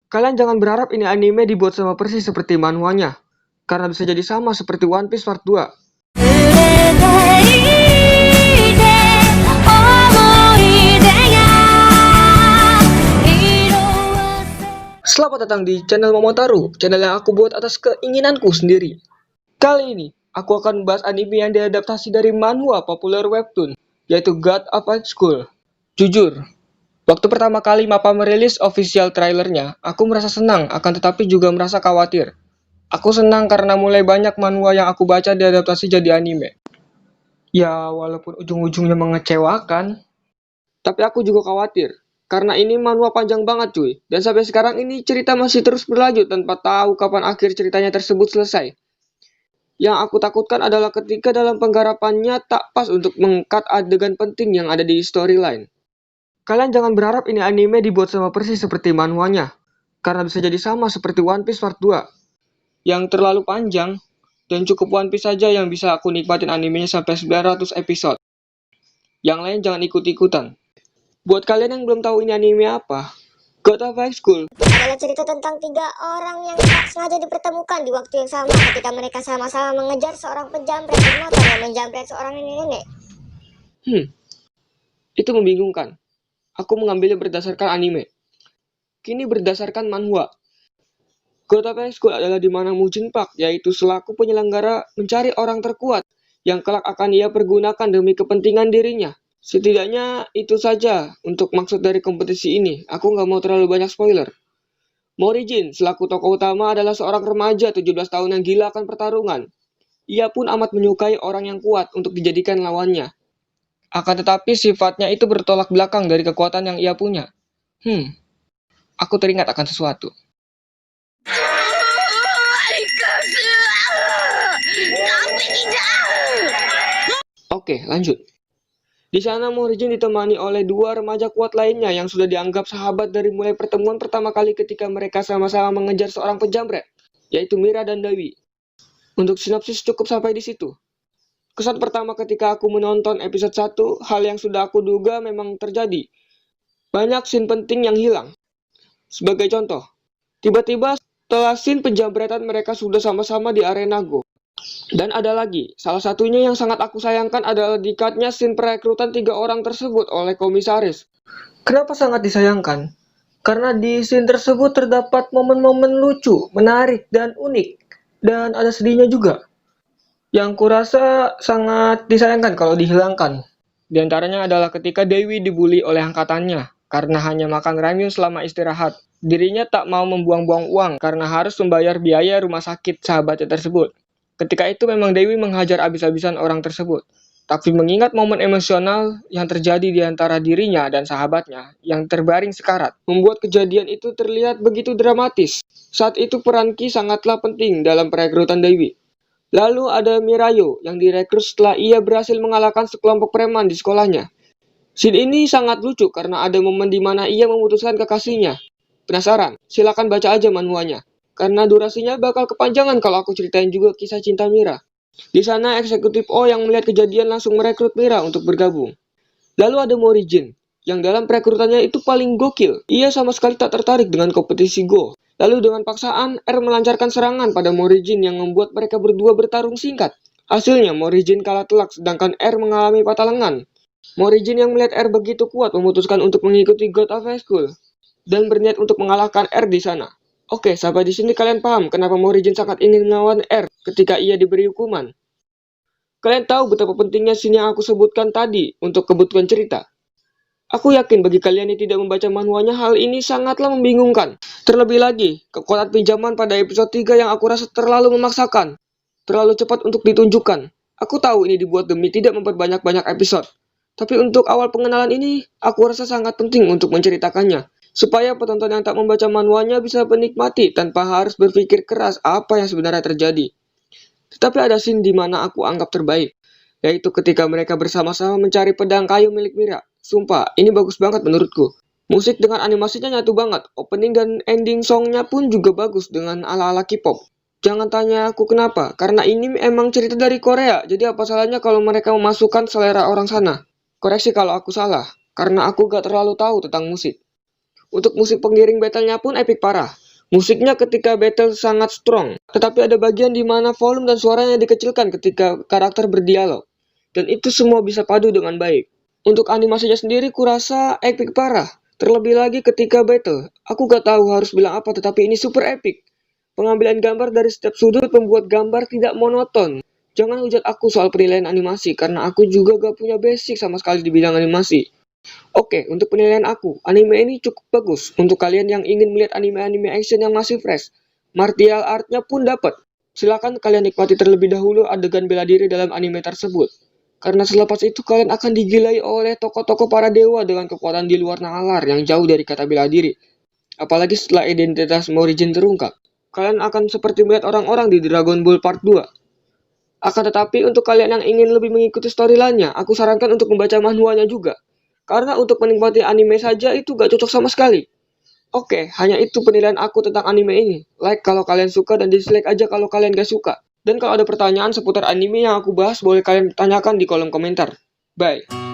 Kalian jangan berharap ini anime dibuat sama persis seperti manhwanya, karena bisa jadi sama seperti One Piece Part 2. Selamat datang di channel Momotaro, channel yang aku buat atas keinginanku sendiri. Kali ini, aku akan membahas anime yang diadaptasi dari manhwa populer webtoon, yaitu God of High School. Jujur, waktu pertama kali MAPPA merilis official trailernya, aku merasa senang, akan tetapi juga merasa khawatir. Aku senang karena mulai banyak manhwa yang aku baca diadaptasi jadi anime. Ya, walaupun ujung-ujungnya mengecewakan, tapi aku juga khawatir. Karena ini manhwa panjang banget cuy, dan sampai sekarang ini cerita masih terus berlanjut tanpa tahu kapan akhir ceritanya tersebut selesai. Yang aku takutkan adalah ketika dalam penggarapannya tak pas untuk mengkat adegan penting yang ada di storyline. Kalian jangan berharap ini anime dibuat sama persis seperti manhwanya, karena bisa jadi sama seperti One Piece Part 2, yang terlalu panjang, dan cukup One Piece saja yang bisa aku nikmatin animenya sampai 900 episode. Yang lain jangan ikut-ikutan. Buat kalian yang belum tahu ini anime apa, God of High School adalah cerita tentang 3 orang yang tak sengaja dipertemukan di waktu yang sama ketika mereka sama-sama mengejar seorang penjamret bermotor yang menjamret seorang nenek-nenek. Itu membingungkan. Aku mengambilnya berdasarkan anime. Kini berdasarkan manhwa. God of High School adalah di mana Mujin Park, yaitu selaku penyelenggara, mencari orang terkuat yang kelak akan ia pergunakan demi kepentingan dirinya. Setidaknya itu saja untuk maksud dari kompetisi ini. Aku nggak mau terlalu banyak spoiler. Morijin selaku tokoh utama adalah seorang remaja 17 tahun yang gila akan pertarungan. Ia pun amat menyukai orang yang kuat untuk dijadikan lawannya. Akan tetapi sifatnya itu bertolak belakang dari kekuatan yang ia punya. Aku teringat akan sesuatu. Oke, lanjut. Di sana Morijin ditemani oleh 2 remaja kuat lainnya yang sudah dianggap sahabat dari mulai pertemuan pertama kali ketika mereka sama-sama mengejar seorang penjamret, yaitu Mira dan Dewi. Untuk sinopsis cukup sampai di situ. Kesan pertama ketika aku menonton episode 1, hal yang sudah aku duga memang terjadi. Banyak scene penting yang hilang. Sebagai contoh, tiba-tiba setelah scene penjambretan mereka sudah sama-sama di arena Go. Dan ada lagi, salah satunya yang sangat aku sayangkan adalah di-cut-nya scene perekrutan 3 orang tersebut oleh komisaris. Kenapa sangat disayangkan? Karena di scene tersebut terdapat momen-momen lucu, menarik, dan unik. Dan ada sedihnya juga. Yang kurasa sangat disayangkan kalau dihilangkan. Di antaranya adalah ketika Dewi dibully oleh angkatannya karena hanya makan ramyun selama istirahat. Dirinya tak mau membuang-buang uang karena harus membayar biaya rumah sakit sahabatnya tersebut. Ketika itu memang Dewi menghajar abis-abisan orang tersebut. Tapi mengingat momen emosional yang terjadi di antara dirinya dan sahabatnya yang terbaring sekarat, membuat kejadian itu terlihat begitu dramatis. Saat itu peran Ki sangatlah penting dalam perekrutan Dewi. Lalu ada Mirayo yang direkrut setelah ia berhasil mengalahkan sekelompok preman di sekolahnya. Scene ini sangat lucu karena ada momen di mana ia memutuskan kekasihnya. Penasaran? Silakan baca aja manhwanya. Karena durasinya bakal kepanjangan kalau aku ceritain juga kisah cinta Mira. Di sana eksekutif O yang melihat kejadian langsung merekrut Mira untuk bergabung. Lalu ada Morijin, yang dalam perekrutannya itu paling gokil. Ia sama sekali tak tertarik dengan kompetisi Go. Lalu dengan paksaan, R melancarkan serangan pada Morijin yang membuat mereka berdua bertarung singkat. Hasilnya Morijin kalah telak sedangkan R mengalami patah lengan. Morijin yang melihat R begitu kuat memutuskan untuk mengikuti God of High School dan berniat untuk mengalahkan R di sana. Oke, sampai di sini kalian paham kenapa Morijin sangat ingin melawan R ketika ia diberi hukuman. Kalian tahu betapa pentingnya scene yang aku sebutkan tadi untuk kebutuhan cerita. Aku yakin bagi kalian yang tidak membaca manhwanya hal ini sangatlah membingungkan. Terlebih lagi, kekuatan pinjaman pada episode 3 yang aku rasa terlalu memaksakan. Terlalu cepat untuk ditunjukkan. Aku tahu ini dibuat demi tidak memperbanyak-banyak episode. Tapi untuk awal pengenalan ini, aku rasa sangat penting untuk menceritakannya. Supaya penonton yang tak membaca manhwanya bisa menikmati tanpa harus berpikir keras apa yang sebenarnya terjadi. Tetapi ada scene di mana aku anggap terbaik, yaitu ketika mereka bersama-sama mencari pedang kayu milik Mira. Sumpah, ini bagus banget menurutku. Musik dengan animasinya nyatu banget, opening dan ending songnya pun juga bagus dengan ala-ala K-pop. Jangan tanya aku kenapa, karena ini emang cerita dari Korea, jadi apa salahnya kalau mereka memasukkan selera orang sana? Koreksi kalau aku salah, karena aku gak terlalu tahu tentang musik. Untuk musik pengiring battle-nya pun epic parah. Musiknya ketika battle sangat strong, tetapi ada bagian di mana volume dan suaranya dikecilkan ketika karakter berdialog. Dan itu semua bisa padu dengan baik. Untuk animasinya sendiri kurasa epic parah. Terlebih lagi ketika battle. Aku gak tahu harus bilang apa, tetapi ini super epic. Pengambilan gambar dari setiap sudut membuat gambar tidak monoton. Jangan hujat aku soal penilaian animasi, karena aku juga gak punya basic sama sekali di bidang animasi. Oke, untuk penilaian aku, anime ini cukup bagus untuk kalian yang ingin melihat anime-anime action yang masih fresh. Martial art-nya pun dapat. Silakan kalian nikmati terlebih dahulu adegan bela diri dalam anime tersebut. Karena selepas itu kalian akan digilai oleh tokoh-tokoh para dewa dengan kekuatan di luar nalar yang jauh dari kata bela diri. Apalagi setelah identitas Morihjin terungkap. Kalian akan seperti melihat orang-orang di Dragon Ball Part 2. Akan tetapi untuk kalian yang ingin lebih mengikuti storyline-nya, aku sarankan untuk membaca manhwanya juga. Karena untuk menikmati anime saja itu gak cocok sama sekali. Oke, hanya itu penilaian aku tentang anime ini. Like kalau kalian suka dan dislike aja kalau kalian gak suka. Dan kalau ada pertanyaan seputar anime yang aku bahas, boleh kalian tanyakan di kolom komentar. Bye.